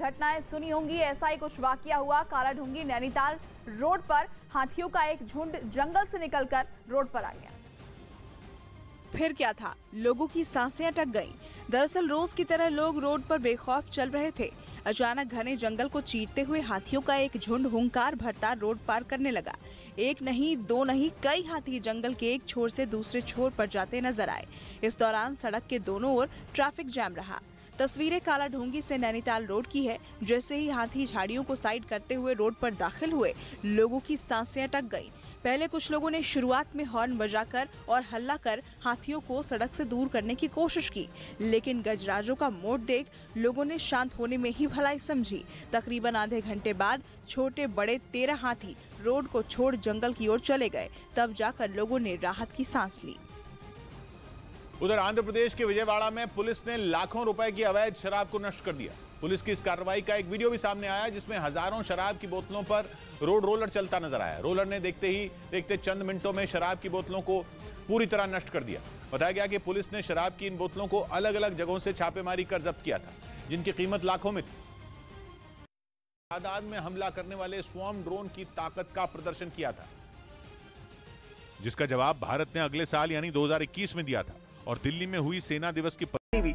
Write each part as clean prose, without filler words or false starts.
घटनाएं सुनी होंगी, ऐसा ही कुछ वाकया हुआ कालाढूंगी नैनीताल रोड पर। हाथियों का एक झुंड जंगल से निकलकर रोड पर आ गया। फिर क्या था, लोगों की सांसें अटक गईं। दरअसल रोज की तरह लोग रोड पर बेखौफ चल रहे थे। अचानक घने जंगल को चीरते हुए हाथियों का एक झुंड हुंकार भरता रोड पार करने लगा। एक नहीं, दो नहीं, कई हाथी जंगल के एक छोर से दूसरे छोर पर जाते नजर आए। इस दौरान सड़क के दोनों ओर ट्रैफिक जैम रहा। तस्वीरें कालाढूंगी से नैनीताल रोड की है। जैसे ही हाथी झाड़ियों को साइड करते हुए रोड पर दाखिल हुए, लोगों की सांसें अटक गईं। पहले कुछ लोगों ने शुरुआत में हॉर्न बजाकर और हल्ला कर हाथियों को सड़क से दूर करने की कोशिश की, लेकिन गजराजों का मोड़ देख लोगों ने शांत होने में ही भलाई समझी। तकरीबन आधे घंटे बाद छोटे बड़े 13 हाथी रोड को छोड़ जंगल की ओर चले गए। तब जाकर लोगों ने राहत की सांस ली। उधर आंध्र प्रदेश के विजयवाड़ा में पुलिस ने लाखों रुपए की अवैध शराब को नष्ट कर दिया। पुलिस की इस कार्रवाई का एक वीडियो भी सामने आया, जिसमें हजारों शराब की बोतलों पर रोड रोलर चलता नजर आया। रोलर ने देखते चंद मिनटों में शराब की बोतलों को पूरी तरह नष्ट कर दिया। बताया गया कि पुलिस ने शराब की इन बोतलों को अलग अलग जगहों से छापेमारी कर जब्त किया था, जिनकी कीमत लाखों में थी। तादाद में हमला करने वाले स्वॉर्म ड्रोन की ताकत का प्रदर्शन किया था, जिसका जवाब भारत ने अगले साल यानी 2021 में दिया था। और दिल्ली में हुई सेना दिवस की भी।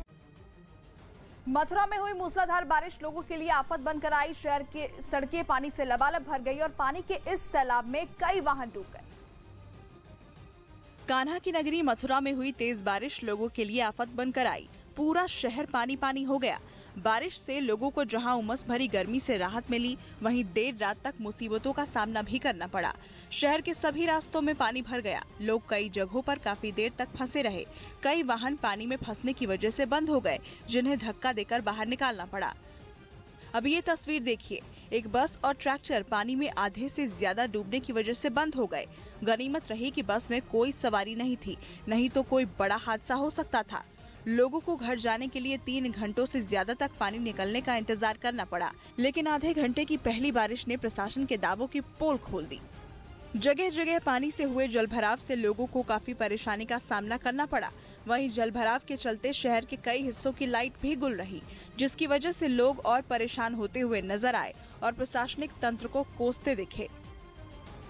मथुरा में हुई मूसलाधार बारिश लोगों के लिए आफत बनकर आई। शहर के सड़कें पानी से लबालब भर गई और पानी के इस सैलाब में कई वाहन डूब गए। कान्हा की नगरी मथुरा में हुई तेज बारिश लोगों के लिए आफत बनकर आई। पूरा शहर पानी पानी हो गया। बारिश से लोगों को जहां उमस भरी गर्मी से राहत मिली, वहीं देर रात तक मुसीबतों का सामना भी करना पड़ा। शहर के सभी रास्तों में पानी भर गया। लोग कई जगहों पर काफी देर तक फंसे रहे। कई वाहन पानी में फंसने की वजह से बंद हो गए, जिन्हें धक्का देकर बाहर निकालना पड़ा। अब ये तस्वीर देखिए, एक बस और ट्रैक्टर पानी में आधे से ज्यादा डूबने की वजह से बंद हो गए। गनीमत रही कि बस में कोई सवारी नहीं थी, नहीं तो कोई बड़ा हादसा हो सकता था। लोगों को घर जाने के लिए 3 घंटों से ज्यादा तक पानी निकलने का इंतजार करना पड़ा, लेकिन आधे घंटे की पहली बारिश ने प्रशासन के दावों की पोल खोल दी। जगह जगह पानी से हुए जलभराव से लोगों को काफी परेशानी का सामना करना पड़ा। वहीं जलभराव के चलते शहर के कई हिस्सों की लाइट भी गुल रही, जिसकी वजह से लोग और परेशान होते हुए नजर आए और प्रशासनिक तंत्र को कोसते दिखे।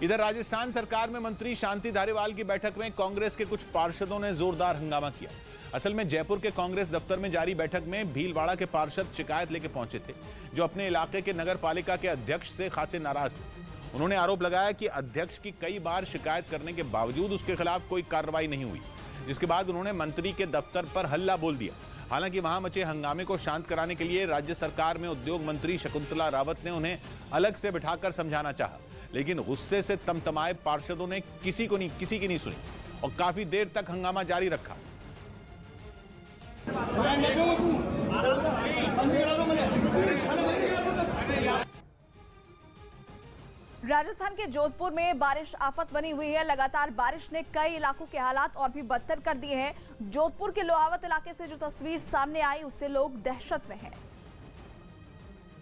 इधर राजस्थान सरकार में मंत्री शांति धारीवाल की बैठक में कांग्रेस के कुछ पार्षदों ने जोरदार हंगामा किया। असल में जयपुर के कांग्रेस दफ्तर में जारी बैठक में भीलवाड़ा के पार्षद शिकायत लेके पहुंचे थे, जो अपने इलाके के नगर पालिका के अध्यक्ष से खासे नाराज थे। उन्होंने आरोप लगाया कि अध्यक्ष की कई बार शिकायत करने के बावजूद उसके खिलाफ कोई कार्रवाई नहीं हुई, जिसके बाद उन्होंने मंत्री के दफ्तर पर हल्ला बोल दिया। हालांकि वहां मचे हंगामे को शांत कराने के लिए राज्य सरकार में उद्योग मंत्री शकुंतला रावत ने उन्हें अलग से बिठाकर समझाना चाहा, लेकिन गुस्से से तमतमाए पार्षदों ने किसी की नहीं सुनी और काफी देर तक हंगामा जारी रखा। राजस्थान के जोधपुर में बारिश आफत बनी हुई है। लगातार बारिश ने कई इलाकों के हालात और भी बदतर कर दिए हैं। जोधपुर के लोहावत इलाके से जो तस्वीर सामने आई, उससे लोग दहशत में हैं।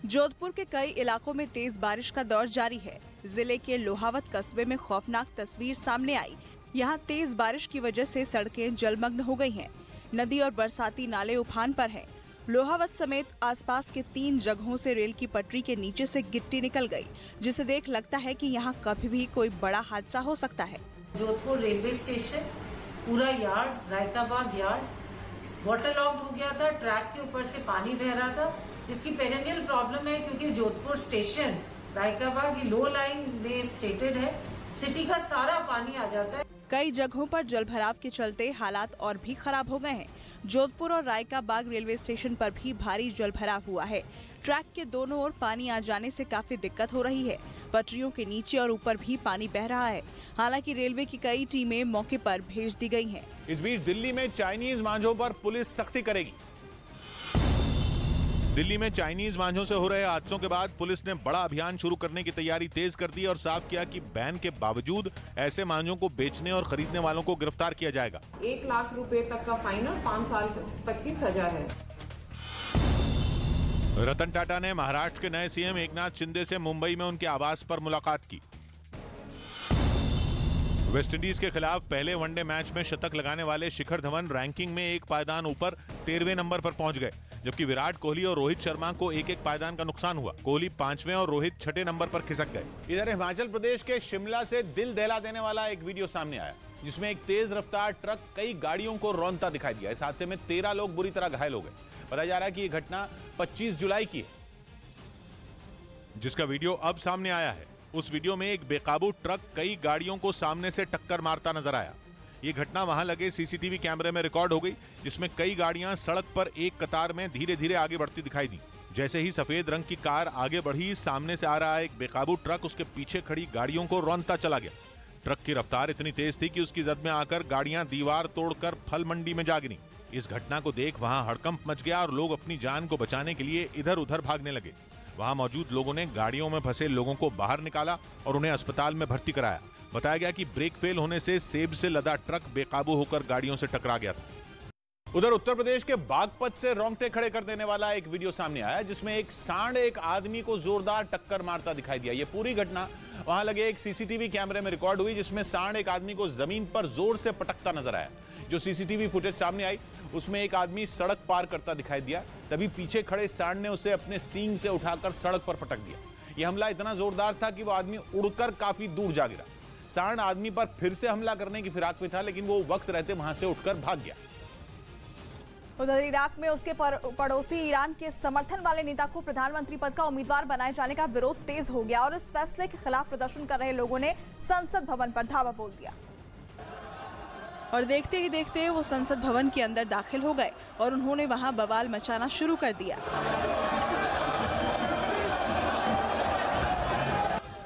जोधपुर के कई इलाकों में तेज बारिश का दौर जारी है। जिले के लोहावत कस्बे में खौफनाक तस्वीर सामने आई। यहाँ तेज बारिश की वजह से सड़कें जलमग्न हो गई हैं। नदी और बरसाती नाले उफान पर हैं। लोहावत समेत आसपास के 3 जगहों से रेल की पटरी के नीचे से गिट्टी निकल गई, जिसे देख लगता है कि यहाँ कभी भी कोई बड़ा हादसा हो सकता है। जोधपुर रेलवे स्टेशन, पूरा yard, Raikabagh yard water locked हो गया था। ट्रैक के ऊपर से पानी बह रहा था। इसकी पेरेनियल प्रॉब्लम है, क्योंकि जोधपुर स्टेशन रायकाबाग लो लाइन में स्टेटेड है। सिटी का सारा पानी आ जाता है। कई जगहों पर जलभराव के चलते हालात और भी खराब हो गए हैं। जोधपुर और रायकाबाग रेलवे स्टेशन पर भी भारी जलभराव हुआ है। ट्रैक के दोनों ओर पानी आ जाने से काफी दिक्कत हो रही है। पटरियों के नीचे और ऊपर भी पानी बह रहा है। हालांकि रेलवे की कई टीमें मौके पर भेज दी गई हैं। इस बीच दिल्ली में चाइनीज मांझों पर पुलिस सख्ती करेगी। दिल्ली में चाइनीज मांझों से हो रहे हादसों के बाद पुलिस ने बड़ा अभियान शुरू करने की तैयारी तेज कर दी और साफ किया कि बैन के बावजूद ऐसे मांझों को बेचने और खरीदने वालों को गिरफ्तार किया जाएगा। 1 लाख रुपए तक का फाइन और 5 साल तक की सजा है। रतन टाटा ने महाराष्ट्र के नए सीएम एकनाथ शिंदे से मुंबई में उनके आवास पर मुलाकात की। वेस्टइंडीज के खिलाफ पहले वनडे मैच में शतक लगाने वाले शिखर धवन रैंकिंग में एक पायदान ऊपर 13वें नंबर पर पहुंच गए, जबकि विराट कोहली और रोहित शर्मा को एक एक पायदान का नुकसान हुआ। कोहली 5वें और रोहित 6ठे नंबर पर खिसक गए। इधर हिमाचल प्रदेश के शिमला से दिल दहला देने वाला एक वीडियो सामने आया, जिसमें एक तेज रफ्तार ट्रक कई गाड़ियों को रौंदता दिखाई दिया। इस हादसे में 13 लोग बुरी तरह घायल हो गए। बताया जा रहा है कि यह घटना 25 जुलाई की है, जिसका वीडियो अब सामने आया है। उस वीडियो में एक बेकाबू ट्रक कई गाड़ियों को सामने से टक्कर मारता नजर आया। ये घटना वहां लगे सीसीटीवी कैमरे में रिकॉर्ड हो गई, जिसमें कई गाड़ियां सड़क पर एक कतार में धीरे धीरे आगे बढ़ती दिखाई दी। जैसे ही सफेद रंग की कार आगे बढ़ी, सामने से आ रहा एक बेकाबू ट्रक उसके पीछे खड़ी गाड़ियों को रौंदता चला गया। ट्रक की रफ्तार इतनी तेज थी कि उसकी जद में आकर गाड़ियां दीवार तोड़कर फल मंडी में जा गिरी। इस घटना को देख वहां हड़कंप मच गया और लोग अपनी जान को बचाने के लिए इधर उधर भागने लगे। वहां मौजूद लोगों ने गाड़ियों में फंसे लोगों को बाहर निकाला और उन्हें अस्पताल में भर्ती कराया। बताया गया कि ब्रेक फेल होने से सेब से लदा ट्रक बेकाबू होकर गाड़ियों से टकरा गया था। उधर उत्तर प्रदेश के बागपत से रोंगटे खड़े कर देने वाला एक वीडियो सामने आया, जिसमें एक सांड एक आदमी को जोरदार टक्कर मारता दिखाई दिया। यह पूरी घटना वहां लगे एक सीसीटीवी कैमरे में रिकॉर्ड हुई, जिसमें सांड एक आदमी को जमीन पर जोर से पटकता नजर आया। जो सीसीटीवी फुटेज सामने आई, उसमें एक आदमी सड़क पार करता दिखाई दिया। तभी पीछे खड़े सांड ने उसे अपने सींग से उठाकर सड़क पर पटक दिया। यह हमला इतना जोरदार था कि वो आदमी उड़कर काफी दूर जा गिरा। सांड आदमी पर फिर से हमला करने की फिराक में था, लेकिन वो वक्त रहते वहां से उठकर भाग गया। उधर इराक में उसके पड़ोसी ईरान के समर्थन वाले नेता को प्रधानमंत्री पद का उम्मीदवार बनाए जाने का विरोध तेज हो गया और इस फैसले के खिलाफ प्रदर्शन कर रहे लोगों ने संसद भवन पर धावा बोल दिया। और देखते ही देखते वो संसद भवन के अंदर दाखिल हो गए और उन्होंने वहां बवाल मचाना शुरू कर दिया।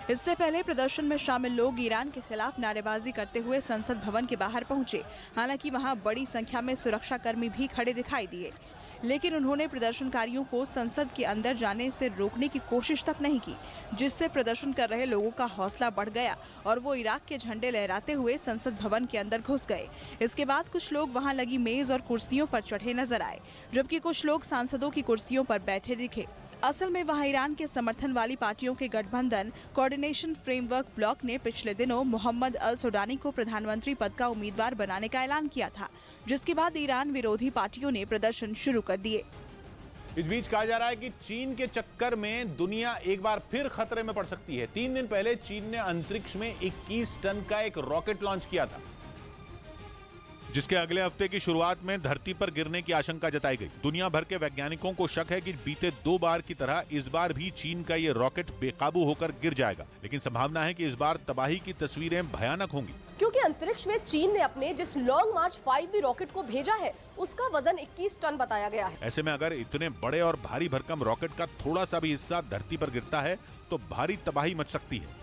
इससे पहले प्रदर्शन में शामिल लोग ईरान के खिलाफ नारेबाजी करते हुए संसद भवन के बाहर पहुंचे। हालांकि वहां बड़ी संख्या में सुरक्षा कर्मी भी खड़े दिखाई दिए, लेकिन उन्होंने प्रदर्शनकारियों को संसद के अंदर जाने से रोकने की कोशिश तक नहीं की, जिससे प्रदर्शन कर रहे लोगों का हौसला बढ़ गया और वो इराक के झंडे लहराते हुए संसद भवन के अंदर घुस गए। इसके बाद कुछ लोग वहां लगी मेज और कुर्सियों पर चढ़े नजर आए, जबकि कुछ लोग सांसदों की कुर्सियों पर बैठे दिखे। असल में वहां ईरान के समर्थन वाली पार्टियों के गठबंधन कोऑर्डिनेशन फ्रेमवर्क ब्लॉक ने पिछले दिनों मोहम्मद अल सुडानी को प्रधानमंत्री पद का उम्मीदवार बनाने का ऐलान किया था, जिसके बाद ईरान विरोधी पार्टियों ने प्रदर्शन शुरू कर दिए। इस बीच कहा जा रहा है कि चीन के चक्कर में दुनिया एक बार फिर खतरे में पड़ सकती है। 3 दिन पहले चीन ने अंतरिक्ष में 21 टन का एक रॉकेट लॉन्च किया था, जिसके अगले हफ्ते की शुरुआत में धरती पर गिरने की आशंका जताई गई। दुनिया भर के वैज्ञानिकों को शक है कि बीते 2 बार की तरह इस बार भी चीन का ये रॉकेट बेकाबू होकर गिर जाएगा, लेकिन संभावना है कि इस बार तबाही की तस्वीरें भयानक होंगी, क्योंकि अंतरिक्ष में चीन ने अपने जिस लॉन्ग मार्च 5B रॉकेट को भेजा है, उसका वजन 21 टन बताया गया है। ऐसे में अगर इतने बड़े और भारी भरकम रॉकेट का थोड़ा सा भी हिस्सा धरती पर गिरता है तो भारी तबाही मच सकती है।